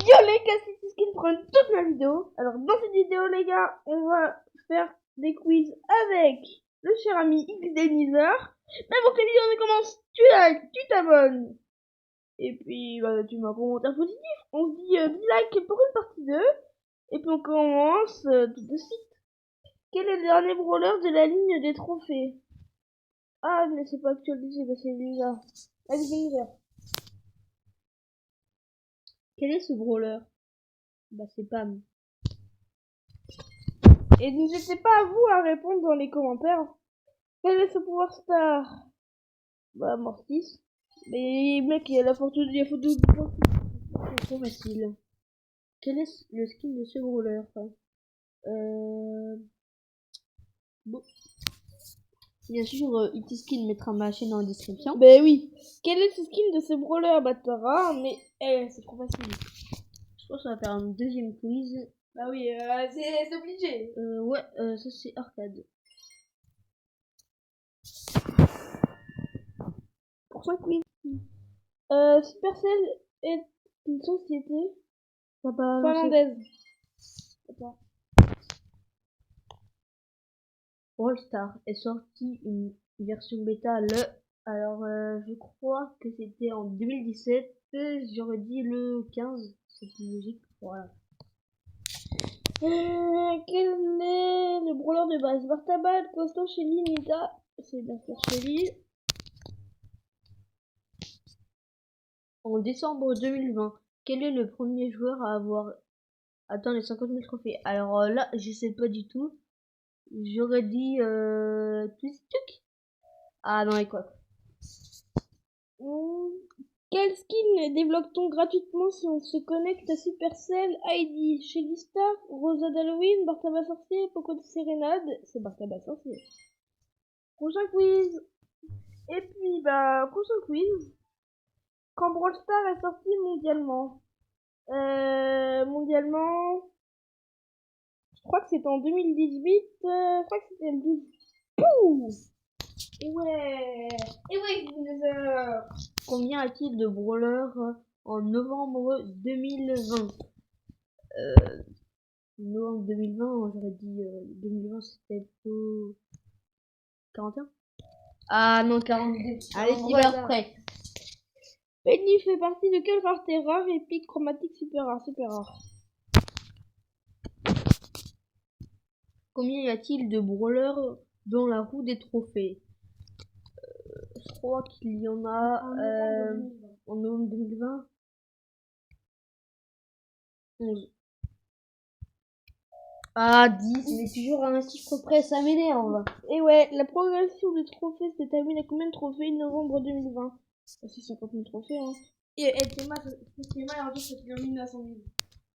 Yo les gars, c'est Skin pour toute la vidéo. Alors dans cette vidéo les gars, on va faire des quiz avec le cher ami XDenizer. Mais avant que la vidéo ne commence, tu likes, tu t'abonnes. Et puis tu mets un commentaire positif. On se dit 10 likes pour une partie 2. Et puis on commence tout de suite. Quel est le dernier brawler de la ligne des trophées? Ah mais c'est pas actualisé, bah c'est Lisa. XDenizer. Quel est ce brawler? Bah c'est Pam. Et n'hésitez pas à vous à répondre dans les commentaires. Quel est ce pouvoir star? Bah Mortis. Mais mec, il y a la photo de c'est trop facile. Quel est le skin de ce brawler? Bon. Bien sûr, Itiskin mettra ma chaîne dans la description. Ben oui. Quel est le skin de ce brawler? Bah Tara, mais c'est trop facile. Je pense qu'on va faire un deuxième quiz. Bah oui, c'est obligé. Ouais, ça c'est arcade. Pour 5 quiz. Supercell est une société finlandaise. Brawl Stars est sorti une version bêta alors je crois que c'était en 2017, j'aurais dit le 15, c'est plus logique, voilà. Quel est le brawler de base? Bartabad, Costo, Shelly, Nita, c'est bien sûr Shelly. En décembre 2020, quel est le premier joueur à avoir atteint les 50 000 trophées? Alors là, je sais pas du tout. J'aurais dit Twistuk. Ah non, et quoi? Quel skin débloque-t-on gratuitement si on se connecte à Supercell ID? Shelly Star, Rosa d'Halloween, Bartaba Sorcier, Poco de Sérénade? C'est Bartaba Sorcier. Prochain quiz. Et puis prochain quiz. Quand Brawl Stars est sorti mondialement? Mondialement, je crois que c'était en 2018. Je crois que c'était le 12. Pouh! Et ouais, dinosaure. Combien a-t-il de brawlers en novembre 2020? Novembre 2020, j'aurais dit 2020, c'était plutôt 41. Ah non, 42. Allez, tu vas après. Penny fait partie de quelle rareté? Rare, épique, chromatique, super rare, super rare. Combien y a-t-il de brawlers dans la roue des trophées? Je crois qu'il y en a en novembre 2020. 11. Ah, 10, mais toujours à un chiffre près, ça m'énerve. Et ouais, la progression des trophées se détermine à combien de trophées novembre 2020? C'est 50 000 trophées, hein. Et Théma, en fait, c'est 900 000.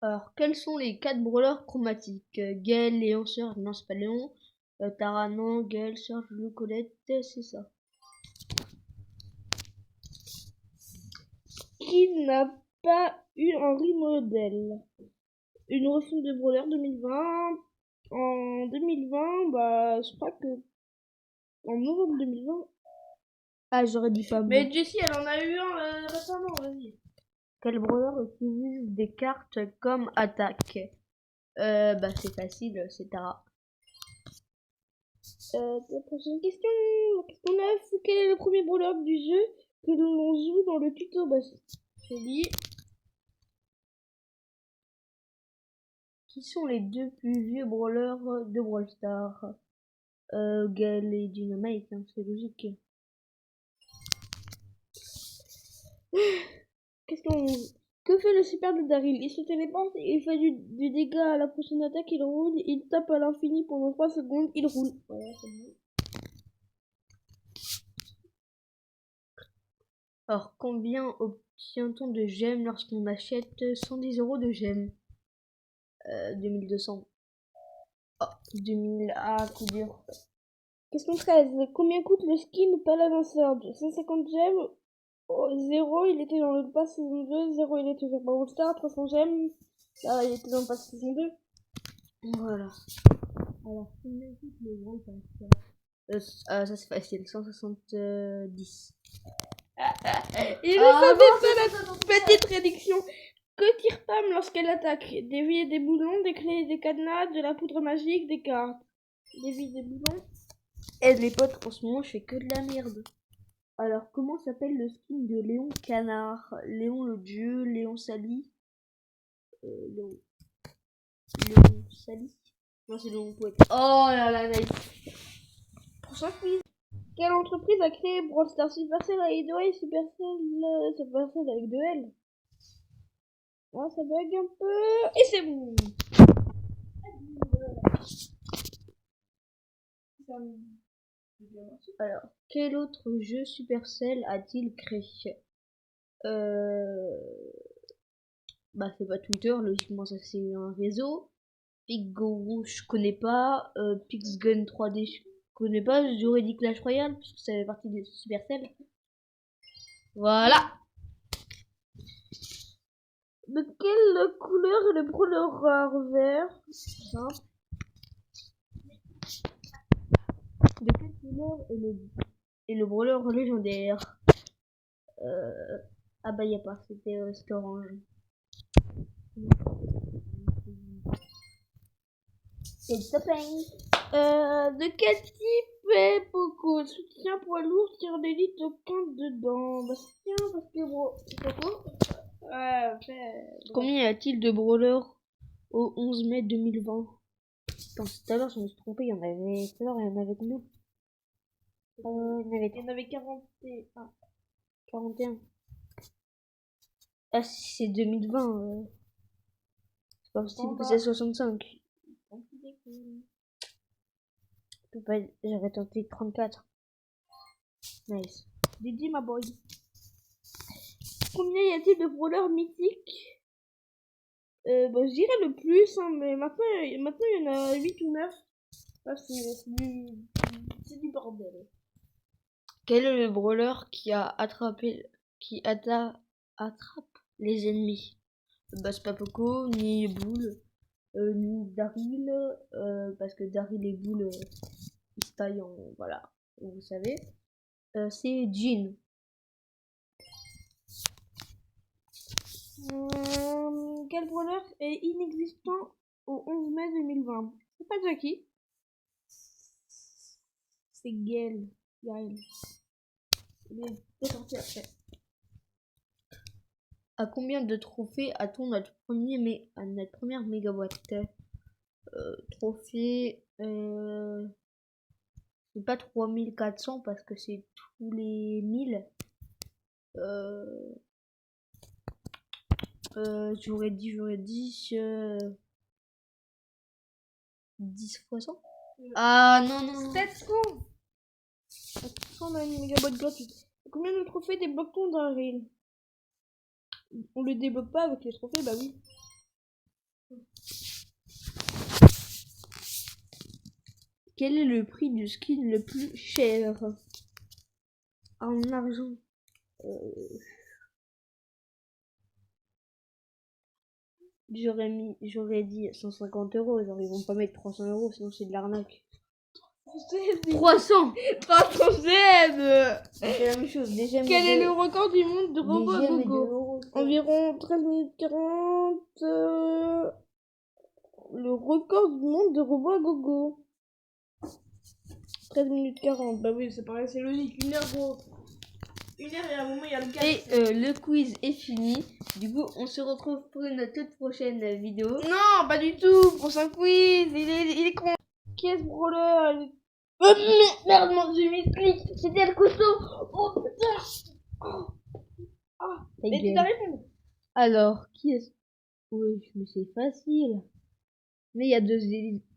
Alors, quels sont les 4 brawlers chromatiques? Gale, Léon, Surge, non, c'est pas Léon. Tara, non, Gale, Surge, Lou, Colette, c'est ça. Qui n'a pas eu un remodel? Une refonte de brawler 2020. En 2020, je crois que en novembre 2020. Ah, j'aurais dit pas. Mais Jessie, elle en a eu un récemment, vas-y. Quel brawler utilise des cartes comme attaque? C'est facile, c'est Tara. Prochaine question. Question 9. Quel est le premier brawler du jeu que l'on joue dans le tuto? Shelly. Qui sont les deux plus vieux brawlers de Brawl Stars? Gale et Dynamite, hein, c'est logique. Question 11. Que fait le super de Daryl? Il se téléporte, il fait du dégât à la prochaine attaque, il roule, il tape à l'infini pendant 3 secondes, il roule. Voilà, c'est bon. Alors, combien obtient-on de gemmes lorsqu'on achète 110 € de gemmes? 2200. Oh, 2000. Ah, coup dur. Question 13. Combien coûte le skin Paladin Surge? 150 gemmes. 0, il était dans le pass saison 2. 0, il était sur Brawl Stars. 300 gemmes. Là, il était dans le pass saison 2. Voilà. Alors, combien coûte le Brawl Pass? Ça c'est facile. 170. Il ne savait pas la petite réduction. Que tire Pam lorsqu'elle attaque? Des billes et des boulons, des clés et des cadenas, de la poudre magique, des cartes. Des billes et des boulons. Et les potes, en ce moment, je fais que de la merde. Alors, comment s'appelle le skin de Léon Canard? Léon le dieu, Léon Sali. Léon Sali. Non, c'est Léon Poète. Oh là là, nice. Prochain quiz. Quelle entreprise a créé Brawl Stars? Supercell avec 2 L, Supercell avec 2 L. Oh, ça bug un peu. Et c'est bon. Alors, quel autre jeu Supercell a-t-il créé? Bah, c'est pas Twitter, logiquement, ça c'est un réseau. Pigoro, je connais pas. Pixgun 3D, je connais pas. J'aurais dit Clash Royale, puisque ça fait partie de Supercell. Voilà. De quelle couleur est le brawler vert? Simple. De quelle couleur est le brawler légendaire? Ah bah y a pas, c'était orange. De quel type est Poco? Soutien poids lourd, tir d'élite, aucun dedans. Bastien, parce que bro, c'est Poco. Combien y a-t-il de brawlers au 11 mai 2020? Putain, tout à l'heure, je me suis trompé, il y en avait. Tout à l'heure, il y en avait combien? Il y en avait 41. 41. Ah, si c'est 2020. C'est pas possible que c'est 65. J'aurais tenté 34. Nice. Didi, ma boy. Combien y a-t-il de brawlers mythiques? Je dirais le plus, hein, mais maintenant il y en a 8 ou 9. Ah, c'est du bordel. Quel est le brawler qui attrape les ennemis? Bah, c'est pas Poco, ni Boule, ni Daryl, parce que Daryl et Boule, ils se taillent en. Voilà, vous savez. C'est Jean. Quel brawler est inexistant au 11 mai 2020? C'est pas Jackie. C'est Gaël. Il est sorti après. À combien de trophées a-t-on notre première mégaboîte? Trophée, c'est pas 3400 parce que c'est tous les 1000. J'aurais dit 10 fois 100. Ah non. 700. 700 dans une mégaboîte gratuite. Combien de trophées débloque-t-on dans Daryl? On le débloque pas avec les trophées, bah oui. Quel est le prix du skin le plus cher? En argent. J'aurais dit 150 €. Genre, ils vont pas mettre 300 €, sinon c'est de l'arnaque. 300 Z. C'est la même chose. Quel est le record du monde de robots à gogo? Environ 13 minutes 40. Le record du monde de robots à gogo. 13 minutes 40. Bah oui, c'est pareil, c'est logique. 1 heure, gros. 1 heure et à un moment, il y a le cas. Et le quiz est fini. Du coup, on se retrouve pour une toute prochaine vidéo. Non, pas du tout. Prochain quiz. Il est con. Qui est ce brawler? Oh merde, j'ai mis clic. C'était le couteau. Oh putain. Mais tu t'as répondu. Alors, qui est-ce? Oui, mais c'est facile. Mais il y a 2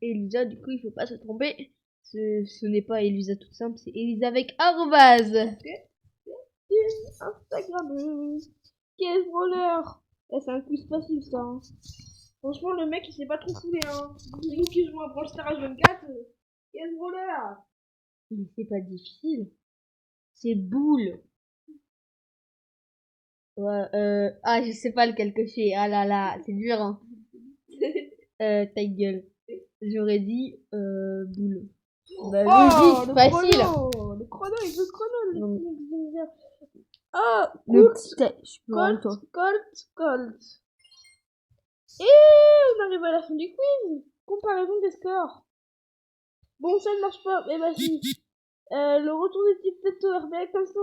Elisa, du coup, il faut pas se tromper. Ce n'est pas Elisa toute simple, c'est Elisa avec arrobase. Instagrammeuse. Qui est ce brawler? C'est un quiz facile, ça. Hein. Franchement, le mec, il s'est pas trop foulé. Hein. Nous qui jouons à Brawl Stars 24. Qui est ce brawler? Mais c'est pas difficile. C'est Boule. Ouais, ah, je sais pas lequel que c'est. Ah là là, c'est dur, hein. Ta gueule. J'aurais dit, Boule. Bah, logique, facile. Le chrono, il veut le chrono. Ah, Colt. Colt. arrive à la fin du quiz. Comparaison des scores. Bon, ça ne marche pas. Mais bah si. Le retour de type Towerback, comme ça,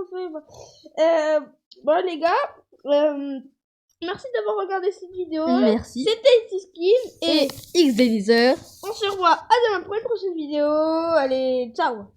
bon, les gars, merci d'avoir regardé cette vidéo. Merci. C'était T-Skin Et X-Delizer. on se revoit à demain pour une prochaine vidéo. Allez, ciao!